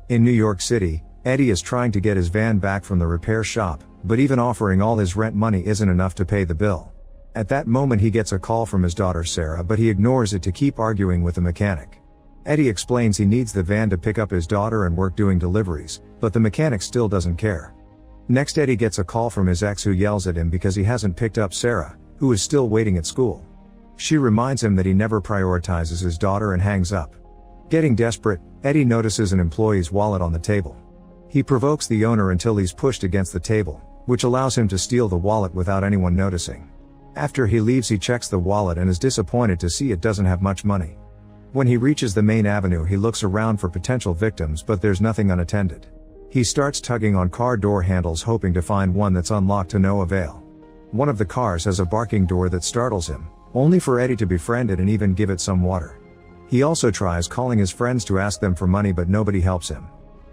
In New York City, Eddie is trying to get his van back from the repair shop, but even offering all his rent money isn't enough to pay the bill. At that moment he gets a call from his daughter Sarah, but he ignores it to keep arguing with the mechanic. Eddie explains he needs the van to pick up his daughter and work doing deliveries, but the mechanic still doesn't care. Next, Eddie gets a call from his ex who yells at him because he hasn't picked up Sarah, who is still waiting at school. She reminds him that he never prioritizes his daughter and hangs up. Getting desperate, Eddie notices an employee's wallet on the table. He provokes the owner until he's pushed against the table, which allows him to steal the wallet without anyone noticing. After he leaves, he checks the wallet and is disappointed to see it doesn't have much money. When he reaches the main avenue, he looks around for potential victims, but there's nothing unattended. He starts tugging on car door handles, hoping to find one that's unlocked, to no avail. One of the cars has a barking door that startles him, only for Eddie to befriend it and even give it some water. He also tries calling his friends to ask them for money, but nobody helps him.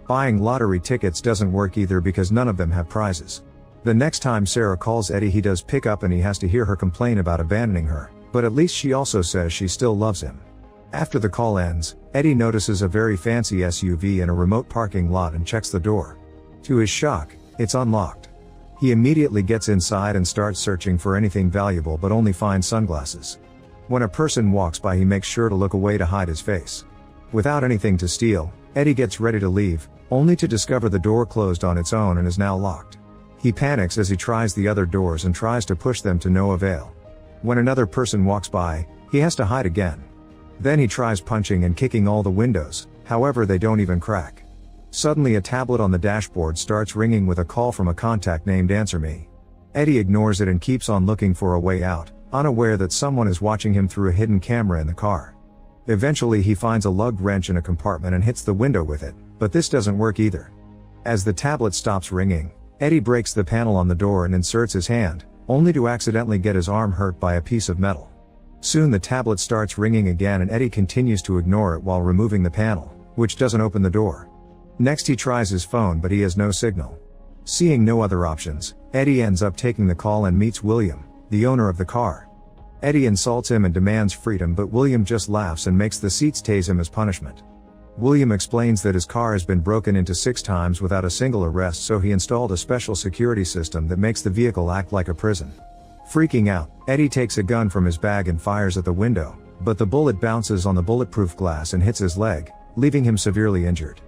Buying lottery tickets doesn't work either because none of them have prizes. The next time Sarah calls Eddie, he does pick up and he has to hear her complain about abandoning her, but at least she also says she still loves him. After the call ends, Eddie notices a very fancy SUV in a remote parking lot and checks the door. To his shock, it's unlocked. He immediately gets inside and starts searching for anything valuable, but only finds sunglasses. When a person walks by, he makes sure to look away to hide his face. Without anything to steal, Eddie gets ready to leave, only to discover the door closed on its own and is now locked. He panics as he tries the other doors and tries to push them to no avail. When another person walks by, he has to hide again. Then he tries punching and kicking all the windows, however they don't even crack. Suddenly a tablet on the dashboard starts ringing with a call from a contact named Answer Me. Eddie ignores it and keeps on looking for a way out, unaware that someone is watching him through a hidden camera in the car. Eventually he finds a lug wrench in a compartment and hits the window with it, but this doesn't work either. As the tablet stops ringing, Eddie breaks the panel on the door and inserts his hand, only to accidentally get his arm hurt by a piece of metal. Soon the tablet starts ringing again and Eddie continues to ignore it while removing the panel, which doesn't open the door. Next he tries his phone, but he has no signal. Seeing no other options, Eddie ends up taking the call and meets William, the owner of the car. Eddie insults him and demands freedom, but William just laughs and makes the seats tase him as punishment. William explains that his car has been broken into 6 times without a single arrest, so he installed a special security system that makes the vehicle act like a prison. Freaking out, Eddie takes a gun from his bag and fires at the window, but the bullet bounces on the bulletproof glass and hits his leg, leaving him severely injured.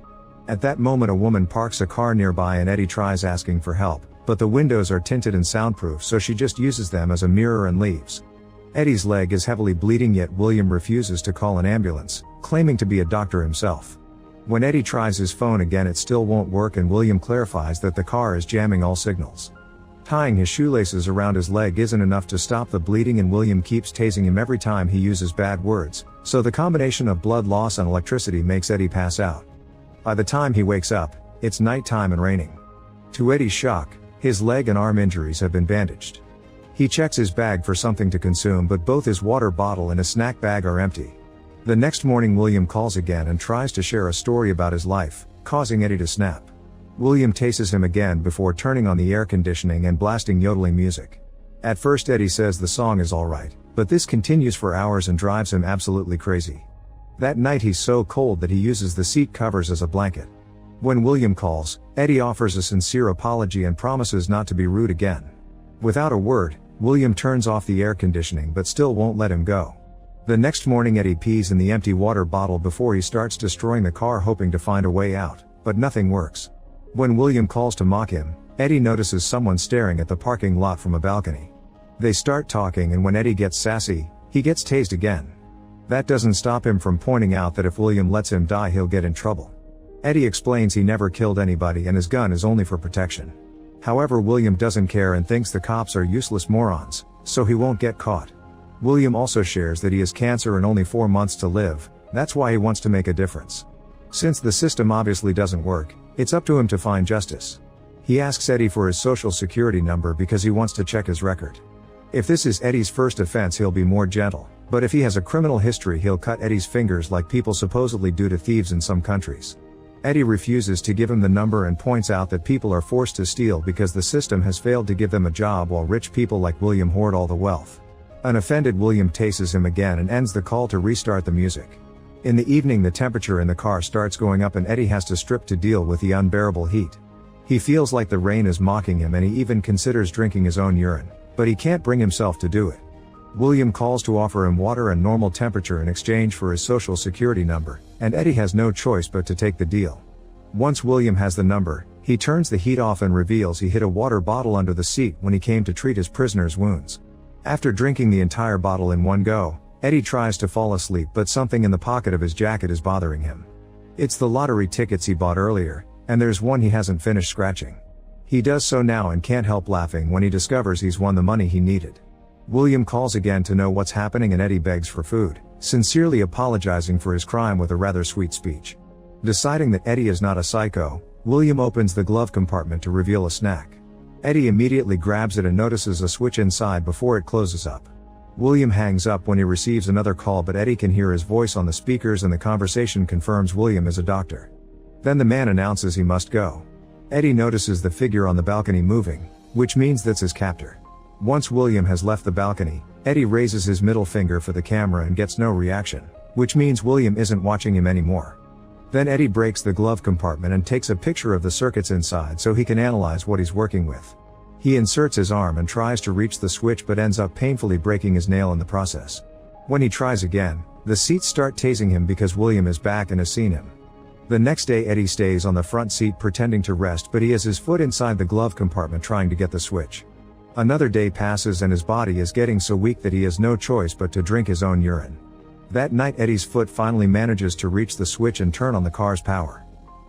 At that moment a woman parks a car nearby and Eddie tries asking for help, but the windows are tinted and soundproof, so she just uses them as a mirror and leaves. Eddie's leg is heavily bleeding, yet William refuses to call an ambulance, claiming to be a doctor himself. When Eddie tries his phone again, it still won't work and William clarifies that the car is jamming all signals. Tying his shoelaces around his leg isn't enough to stop the bleeding and William keeps tasing him every time he uses bad words, so the combination of blood loss and electricity makes Eddie pass out. By the time he wakes up, it's nighttime and raining. To Eddie's shock, his leg and arm injuries have been bandaged. He checks his bag for something to consume, but both his water bottle and his snack bag are empty. The next morning William calls again and tries to share a story about his life, causing Eddie to snap. William tases him again before turning on the air conditioning and blasting yodeling music. At first Eddie says the song is alright, but this continues for hours and drives him absolutely crazy. That night he's so cold that he uses the seat covers as a blanket. When William calls, Eddie offers a sincere apology and promises not to be rude again. Without a word, William turns off the air conditioning but still won't let him go. The next morning Eddie pees in the empty water bottle before he starts destroying the car, hoping to find a way out, but nothing works. When William calls to mock him, Eddie notices someone staring at the parking lot from a balcony. They start talking and when Eddie gets sassy, he gets tased again. That doesn't stop him from pointing out that if William lets him die he'll get in trouble. Eddie explains he never killed anybody and his gun is only for protection. However, William doesn't care and thinks the cops are useless morons, so he won't get caught. William also shares that he has cancer and only 4 months to live, that's why he wants to make a difference. Since the system obviously doesn't work, it's up to him to find justice. He asks Eddie for his social security number because he wants to check his record. If this is Eddie's first offense he'll be more gentle, but if he has a criminal history he'll cut Eddie's fingers like people supposedly do to thieves in some countries. Eddie refuses to give him the number and points out that people are forced to steal because the system has failed to give them a job while rich people like William hoard all the wealth. Unoffended, William tases him again and ends the call to restart the music. In the evening the temperature in the car starts going up and Eddie has to strip to deal with the unbearable heat. He feels like the rain is mocking him and he even considers drinking his own urine, but he can't bring himself to do it. William calls to offer him water and normal temperature in exchange for his social security number, and Eddie has no choice but to take the deal. Once William has the number, he turns the heat off and reveals he hid a water bottle under the seat when he came to treat his prisoner's wounds. After drinking the entire bottle in one go, Eddie tries to fall asleep but something in the pocket of his jacket is bothering him. It's the lottery tickets he bought earlier, and there's one he hasn't finished scratching. He does so now and can't help laughing when he discovers he's won the money he needed. William calls again to know what's happening and Eddie begs for food, sincerely apologizing for his crime with a rather sweet speech. Deciding that Eddie is not a psycho, William opens the glove compartment to reveal a snack. Eddie immediately grabs it and notices a switch inside before it closes up. William hangs up when he receives another call but Eddie can hear his voice on the speakers and the conversation confirms William is a doctor. Then the man announces he must go. Eddie notices the figure on the balcony moving, which means that's his captor. Once William has left the balcony, Eddie raises his middle finger for the camera and gets no reaction, which means William isn't watching him anymore. Then Eddie breaks the glove compartment and takes a picture of the circuits inside so he can analyze what he's working with. He inserts his arm and tries to reach the switch but ends up painfully breaking his nail in the process. When he tries again, the seats start tasing him because William is back and has seen him. The next day Eddie stays on the front seat pretending to rest but he has his foot inside the glove compartment trying to get the switch. Another day passes and his body is getting so weak that he has no choice but to drink his own urine. That night Eddie's foot finally manages to reach the switch and turn on the car's power.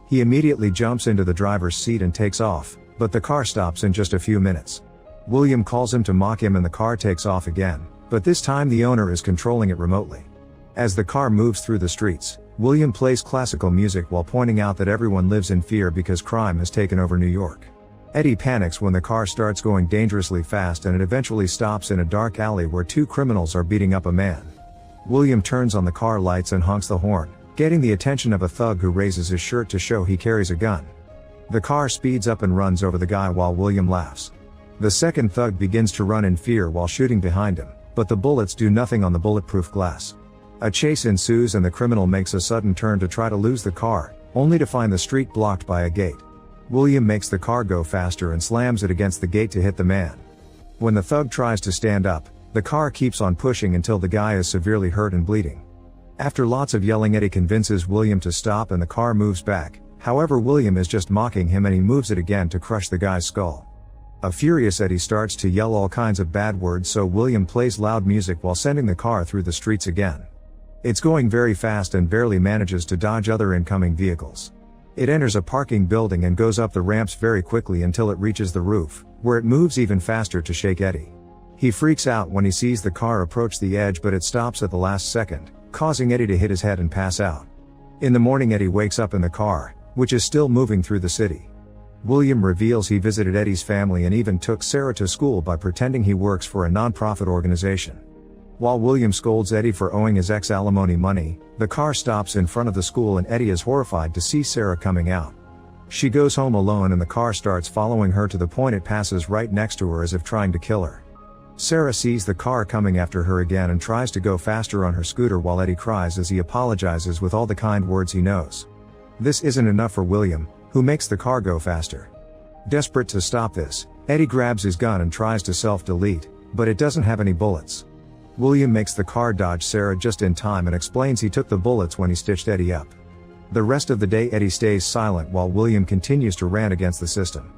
He immediately jumps into the driver's seat and takes off, but the car stops in just a few minutes. William calls him to mock him and the car takes off again, but this time the owner is controlling it remotely. As the car moves through the streets, William plays classical music while pointing out that everyone lives in fear because crime has taken over New York. Eddie panics when the car starts going dangerously fast and it eventually stops in a dark alley where two criminals are beating up a man. William turns on the car lights and honks the horn, getting the attention of a thug who raises his shirt to show he carries a gun. The car speeds up and runs over the guy while William laughs. The second thug begins to run in fear while shooting behind him, but the bullets do nothing on the bulletproof glass. A chase ensues and the criminal makes a sudden turn to try to lose the car, only to find the street blocked by a gate. William makes the car go faster and slams it against the gate to hit the man. When the thug tries to stand up, the car keeps on pushing until the guy is severely hurt and bleeding. After lots of yelling, Eddie convinces William to stop and the car moves back. However, William is just mocking him and he moves it again to crush the guy's skull. A furious Eddie starts to yell all kinds of bad words, so William plays loud music while sending the car through the streets again. It's going very fast and barely manages to dodge other incoming vehicles. It enters a parking building and goes up the ramps very quickly until it reaches the roof, where it moves even faster to shake Eddie. He freaks out when he sees the car approach the edge, but it stops at the last second, causing Eddie to hit his head and pass out. In the morning, Eddie wakes up in the car, which is still moving through the city. William reveals he visited Eddie's family and even took Sarah to school by pretending he works for a non-profit organization. While William scolds Eddie for owing his ex alimony money, the car stops in front of the school and Eddie is horrified to see Sarah coming out. She goes home alone and the car starts following her to the point it passes right next to her as if trying to kill her. Sarah sees the car coming after her again and tries to go faster on her scooter while Eddie cries as he apologizes with all the kind words he knows. This isn't enough for William, who makes the car go faster. Desperate to stop this, Eddie grabs his gun and tries to self-delete, but it doesn't have any bullets. William makes the car dodge Sarah just in time and explains he took the bullets when he stitched Eddie up. The rest of the day Eddie stays silent while William continues to rant against the system.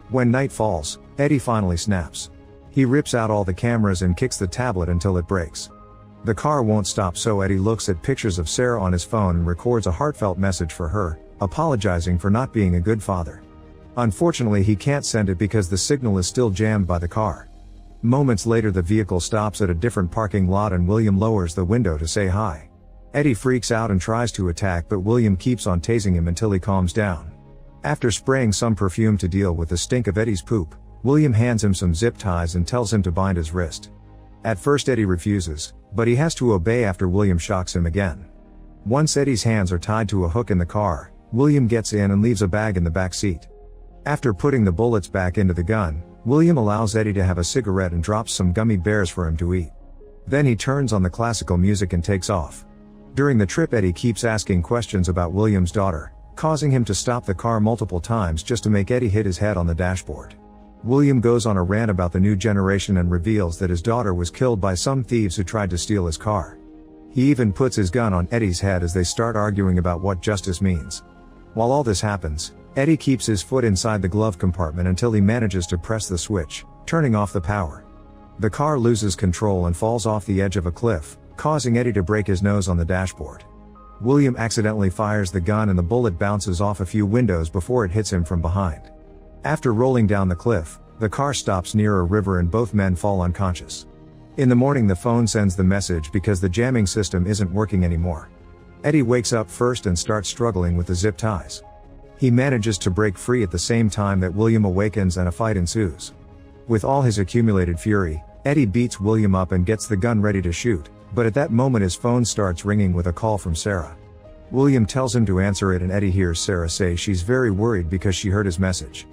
When night falls, Eddie finally snaps. He rips out all the cameras and kicks the tablet until it breaks. The car won't stop, so Eddie looks at pictures of Sarah on his phone and records a heartfelt message for her, apologizing for not being a good father. Unfortunately, he can't send it because the signal is still jammed by the car. Moments later, the vehicle stops at a different parking lot and William lowers the window to say hi. Eddie freaks out and tries to attack, but William keeps on tasing him until he calms down. After spraying some perfume to deal with the stink of Eddie's poop, William hands him some zip ties and tells him to bind his wrist. At first Eddie refuses, but he has to obey after William shocks him again. Once Eddie's hands are tied to a hook in the car, William gets in and leaves a bag in the back seat. After putting the bullets back into the gun, William allows Eddie to have a cigarette and drops some gummy bears for him to eat. Then he turns on the classical music and takes off. During the trip, Eddie keeps asking questions about William's daughter, causing him to stop the car multiple times just to make Eddie hit his head on the dashboard. William goes on a rant about the new generation and reveals that his daughter was killed by some thieves who tried to steal his car. He even puts his gun on Eddie's head as they start arguing about what justice means. While all this happens, Eddie keeps his foot inside the glove compartment until he manages to press the switch, turning off the power. The car loses control and falls off the edge of a cliff, causing Eddie to break his nose on the dashboard. William accidentally fires the gun and the bullet bounces off a few windows before it hits him from behind. After rolling down the cliff, the car stops near a river and both men fall unconscious. In the morning, the phone sends the message because the jamming system isn't working anymore. Eddie wakes up first and starts struggling with the zip ties. He manages to break free at the same time that William awakens and a fight ensues. With all his accumulated fury, Eddie beats William up and gets the gun ready to shoot, but at that moment his phone starts ringing with a call from Sarah. William tells him to answer it and Eddie hears Sarah say she's very worried because she heard his message.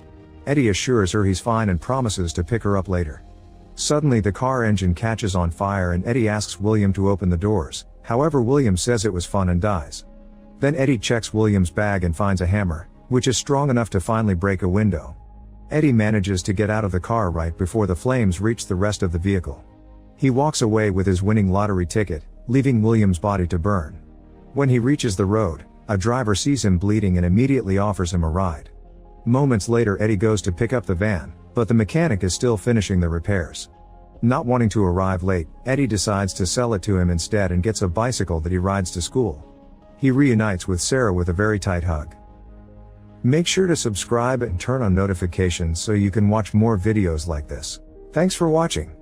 Eddie assures her he's fine and promises to pick her up later. Suddenly the car engine catches on fire and Eddie asks William to open the doors, however William says it was fun and dies. Then Eddie checks William's bag and finds a hammer, which is strong enough to finally break a window. Eddie manages to get out of the car right before the flames reach the rest of the vehicle. He walks away with his winning lottery ticket, leaving William's body to burn. When he reaches the road, a driver sees him bleeding and immediately offers him a ride. Moments later, Eddie goes to pick up the van, but the mechanic is still finishing the repairs. Not wanting to arrive late, Eddie decides to sell it to him instead and gets a bicycle that he rides to school. He reunites with Sarah with a very tight hug. Make sure to subscribe and turn on notifications so you can watch more videos like this. Thanks for watching.